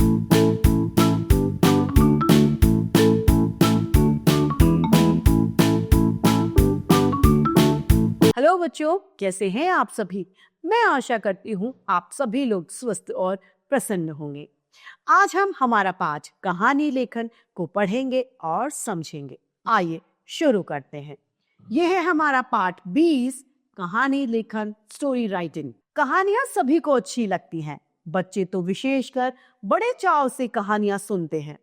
Hello बच्चों, कैसे हैं आप सभी। मैं आशा करती हूँ आप सभी लोग स्वस्थ और प्रसन्न होंगे। आज हम हमारा पाठ कहानी लेखन को पढ़ेंगे और समझेंगे। आइए शुरू करते हैं। यह है हमारा पाठ 20, कहानी लेखन, स्टोरी राइटिंग। कहानियां सभी को अच्छी लगती हैं। बच्चे तो विशेषकर बड़े चाव से कहानियां सुनते हैं।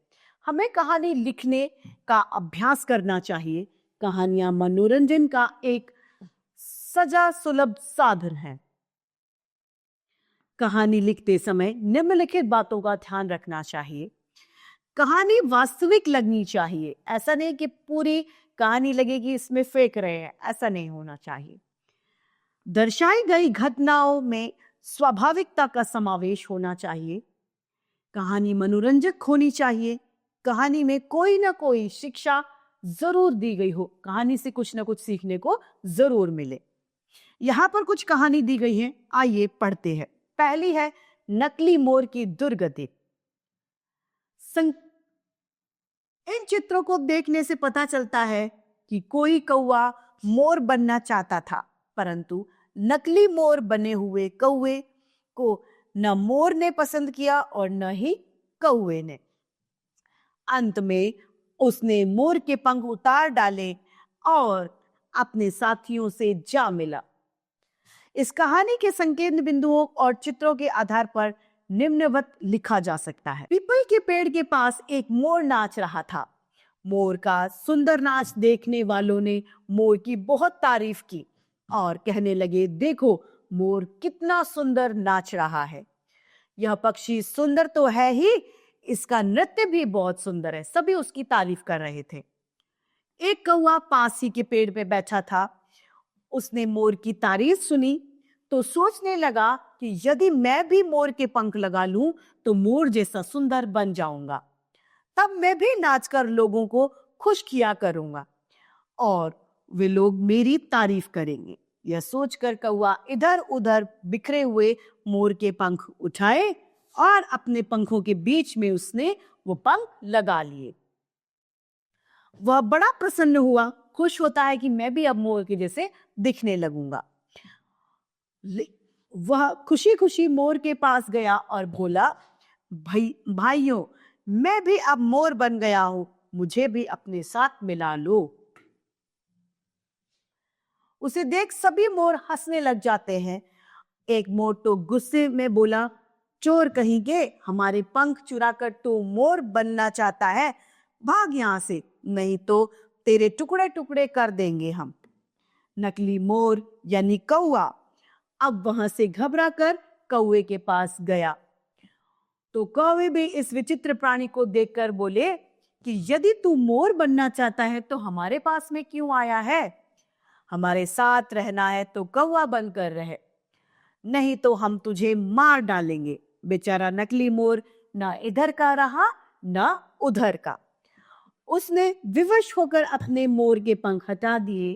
हमें कहानी लिखने का अभ्यास करना चाहिए। कहानियां मनोरंजन का एक सजा सुलभ साधन है। कहानी लिखते समय निम्नलिखित बातों का ध्यान रखना चाहिए। कहानी वास्तविक लगनी चाहिए। ऐसा नहीं कि पूरी कहानी लगेगी इसमें फेंक रहे हैं, ऐसा नहीं होना चाहिए। दर्शाई गई घटनाओं में स्वाभाविकता का समावेश होना चाहिए। कहानी मनोरंजक होनी चाहिए। कहानी में कोई ना कोई शिक्षा जरूर दी गई हो। कहानी से कुछ ना कुछ सीखने को जरूर मिले। यहाँ पर कुछ कहानी दी गई है, आइए पढ़ते हैं। पहली है नकली मोर की दुर्गति। इन चित्रों को देखने से पता चलता है कि कोई कौवा मोर बनना चाहता था, परंतु नकली मोर बने हुए कौवे को न मोर ने पसंद किया और न ही कौवे ने। अंत में उसने मोर के पंख उतार डाले और अपने साथियों से जा मिला। इस कहानी के संकेत बिंदुओं और चित्रों के आधार पर निम्नवत लिखा जा सकता है। पीपल के पेड़ के पास एक मोर नाच रहा था। मोर का सुंदर नाच देखने वालों ने मोर की बहुत तारीफ की और कहने लगे, देखो मोर कितना सुंदर नाच रहा है। यह पक्षी सुंदर तो है ही, इसका नृत्य भी बहुत सुंदर है। सभी उसकी तारीफ कर रहे थे। एक कौवा पास ही के पेड़ पे बैठा था। उसने मोर की तारीफ सुनी तो सोचने लगा कि यदि मैं भी मोर के पंख लगा लूं तो मोर जैसा सुंदर बन जाऊंगा। तब मैं भी नाचकर लोगों को खुश किया करूंगा और वे लोग मेरी तारीफ करेंगे। यह सोचकर कौवा इधर उधर बिखरे हुए मोर के पंख उठाए और अपने पंखों के बीच में उसने वो पंख लगा लिए। वह बड़ा प्रसन्न हुआ, खुश होता है कि मैं भी अब मोर के जैसे दिखने लगूंगा। वह खुशी खुशी मोर के पास गया और बोला, भाइयों, मैं भी अब मोर बन गया हूं, मुझे भी अपने साथ मिला लो। उसे देख सभी मोर हंसने लग जाते हैं। एक मोर तो गुस्से में बोला, चोर कहीं के, हमारे पंख चुराकर तू मोर बनना चाहता है, भाग यहां से, नहीं तो तेरे टुकड़े टुकड़े कर देंगे हम। नकली मोर यानी कौवा अब वहां से घबरा कर कौवे के पास गया तो कौवे भी इस विचित्र प्राणी को देखकर बोले कि यदि तू मोर बनना चाहता है तो हमारे पास में क्यों आया है? हमारे साथ रहना है तो कौवा बनकर रहे, नहीं तो हम तुझे मार डालेंगे। बेचारा नकली मोर ना इधर का रहा ना उधर का। उसने विवश होकर अपने मोर के पंख हटा दिए।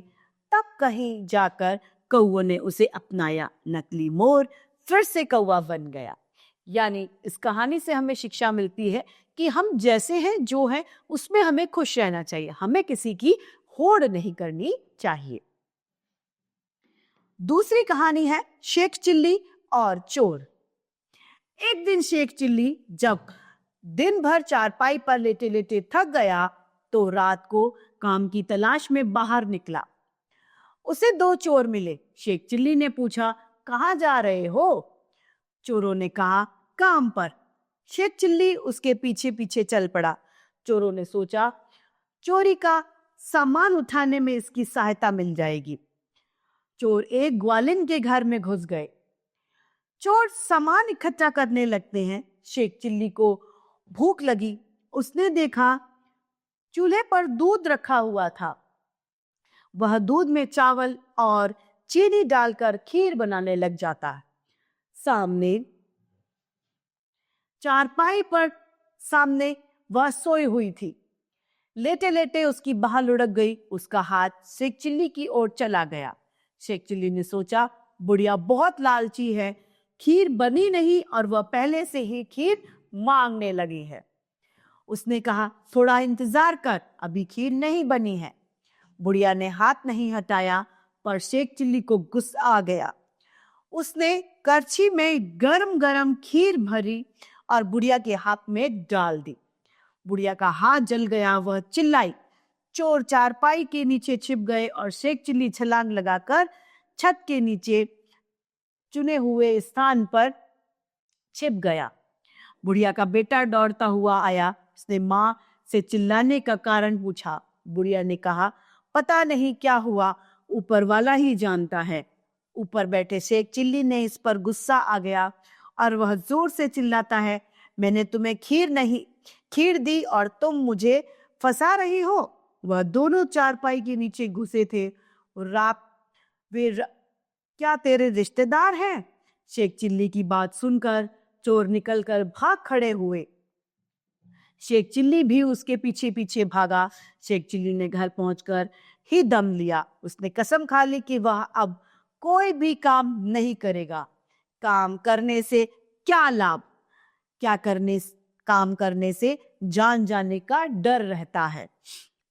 तब कहीं जाकर कौवे ने उसे अपनाया। नकली मोर फिर से कौवा बन गया। यानी इस कहानी से हमें शिक्षा मिलती है कि हम जैसे हैं, जो हैं, उसमें हमें खुश रहना चाहिए। हमें किसी की होड़ नहीं करनी चाहिए। दूसरी कहानी है शेख चिल्ली और चोर। एक दिन शेख चिल्ली जब दिन भर चारपाई पर लेटे लेटे थक गया तो रात को काम की तलाश में बाहर निकला। उसे दो चोर मिले। शेख चिल्ली ने पूछा, कहाँ जा रहे हो? चोरों ने कहा, काम पर। शेख चिल्ली उसके पीछे पीछे चल पड़ा। चोरों ने सोचा, चोरी का सामान उठाने में इसकी सहायता मिल जाएगी। चोर एक ग्वालिन के घर में घुस गए। चोर सामान इकट्ठा करने लगते हैं। शेख चिल्ली को भूख लगी। उसने देखा चूल्हे पर दूध रखा हुआ था। वह दूध में चावल और चीनी डालकर खीर बनाने लग जाता है। सामने चारपाई पर सामने वह सोई हुई थी। लेटे लेटे उसकी बाह लुढ़क गई। उसका हाथ शेख चिल्ली की ओर चला गया। शेख चिल्ली ने सोचा, बुढ़िया बहुत लालची है, खीर बनी नहीं और वह पहले से ही खीर मांगने लगी है। उसने कहा, थोड़ा इंतजार कर, अभी खीर नहीं बनी है। बुढ़िया ने हाथ नहीं हटाया, पर शेख चिल्ली को गुस्सा आ गया। उसने करछी में गरम गरम खीर भरी और बुढ़िया के हाथ में डाल दी। बुढ़िया का हाथ जल गया, वह चिल्लाई। चोर चारपाई के नीचे छिप गए और शेख चिल्ली छलांग लगाकर छत के नीचे चुने हुए स्थान पर छिप गया। बुढ़िया का बेटा दौड़ता हुआ आया। उसने माँ से चिल्लाने का कारण पूछा। बुढ़िया ने कहा, पता नहीं क्या हुआ, ऊपर वाला ही जानता है। ऊपर बैठे शेख चिल्ली ने इस पर गुस्सा आ गया और वह जोर से चिल्लाता है, मैंने तुम्हें खीर दी और तुम मुझे फंसा रही हो। वह दोनों चारपाई के नीचे घुसे थे। क्या तेरे रिश्तेदार हैं? शेख चिल्ली की बात सुनकर चोर निकलकर भाग खड़े हुए। शेख चिल्ली भी उसके पीछे पीछे भागा। शेख चिल्ली ने घर पहुंचकर ही दम लिया। उसने कसम खा ली कि वह अब कोई भी काम नहीं करेगा। काम करने से क्या लाभ? काम करने से जान जाने का डर रहता है।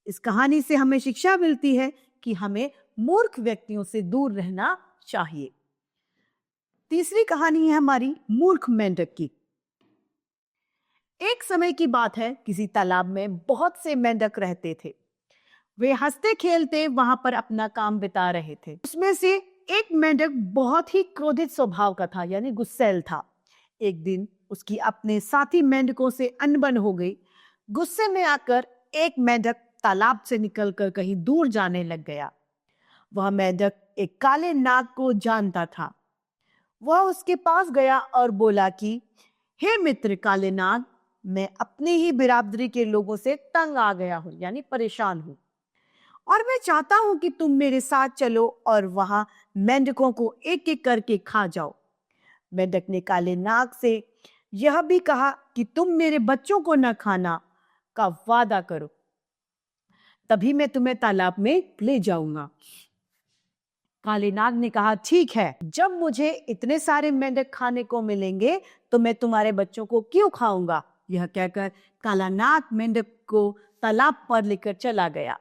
इस कहानी से हमें शिक्षा मिलती है कि हमें मूर्ख व्यक्तियों से दूर रहना चाहिए। तीसरी कहानी है हमारी मूर्ख मेंढक की। एक समय की बात है, किसी तालाब में बहुत से मेंढक रहते थे। वे हंसते खेलते वहां पर अपना काम बिता रहे थे। उसमें से एक मेंढक बहुत ही क्रोधित स्वभाव का था, यानी गुस्सैल था। एक दिन उसकी अपने साथी मेंढकों से अनबन हो गई। गुस्से में आकर एक मेंढक तालाब से निकलकर कहीं दूर जाने लग गया। वह मेंढक एक काले नाग को जानता था। वह उसके पास गया और बोला कि हे मित्र काले नाग, मैं अपनी ही बिरादरी के लोगों से तंग आ गया हूं, यानी परेशान हूं, और मैं चाहता हूं कि तुम मेरे साथ चलो और वहां मेंढकों को एक एक करके खा जाओ। मेंढक ने काले नाग से यह भी कहा कि तुम मेरे बच्चों को न खाना का वादा करो, तभी मैं तुम्हें तालाब में ले जाऊंगा। काले नाग ने कहा, ठीक है, जब मुझे इतने सारे मेंढक खाने को मिलेंगे तो मैं तुम्हारे बच्चों को क्यों खाऊंगा। यह कहकर काला नाग मेंढक को तालाब पर लेकर चला गया।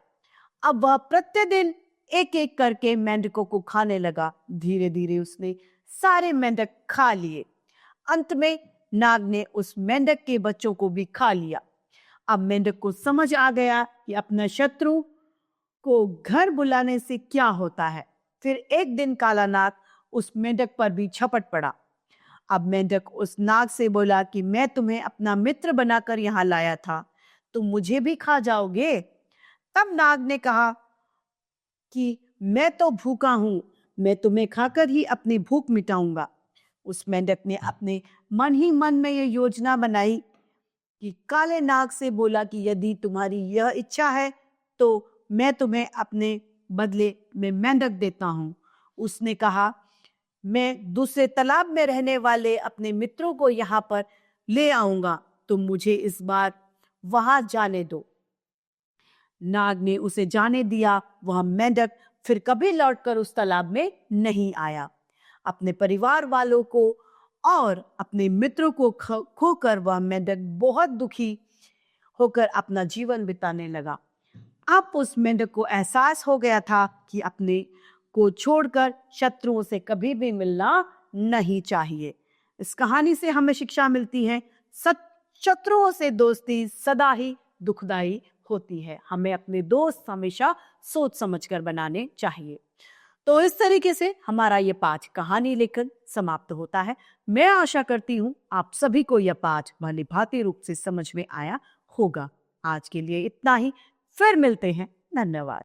अब वह प्रतिदिन एक एक करके मेंढकों को खाने लगा। धीरे धीरे उसने सारे मेंढक खा लिए। अंत में नाग ने उस मेंढक के बच्चों को भी खा लिया। अब मेंढक को समझ आ गया कि अपना शत्रु को घर बुलाने से क्या होता है। फिर एक दिन काला नाग उस मेंढक पर भी झपट पड़ा। अब मेंढक उस नाग से बोला कि मैं तुम्हें अपना मित्र बनाकर यहाँ लाया था, तुम मुझे भी खा जाओगे। तब नाग ने कहा कि मैं तो भूखा हूं, मैं तुम्हें खाकर ही अपनी भूख मिटाऊंगा। उस मेंढक ने अपने मन ही मन में यह योजना बनाई कि काले नाग से बोला कि यदि तुम्हारी यह इच्छा है तो मैं तुम्हें अपने बदले में मेंढक देता हूं। उसने कहा, मैं दूसरे तालाब में रहने वाले अपने मित्रों को यहाँ पर ले आऊंगा, तुम मुझे इस बार वहां जाने दो। नाग ने उसे जाने दिया। वह मेंढक फिर कभी लौटकर उस तालाब में नहीं आया। अपने परिवार वालों को और अपने मित्रों को खोकर वह मेंढक बहुत दुखी होकर अपना जीवन बिताने लगा। अब उस मेंढक को एहसास हो गया था कि अपने को छोड़कर शत्रुओं से कभी भी मिलना नहीं चाहिए। इस कहानी से हमें शिक्षा मिलती है, शत्रुओं से दोस्ती सदा ही दुखदाई होती है। हमें अपने दोस्त हमेशा सोच समझकर बनाने चाहिए। तो इस तरीके से हमारा ये पाठ कहानी लेखन समाप्त होता है। मैं आशा करती हूँ आप सभी को यह पाठ भली भांति रूप से समझ में आया होगा। आज के लिए इतना ही, फिर मिलते हैं। धन्यवाद।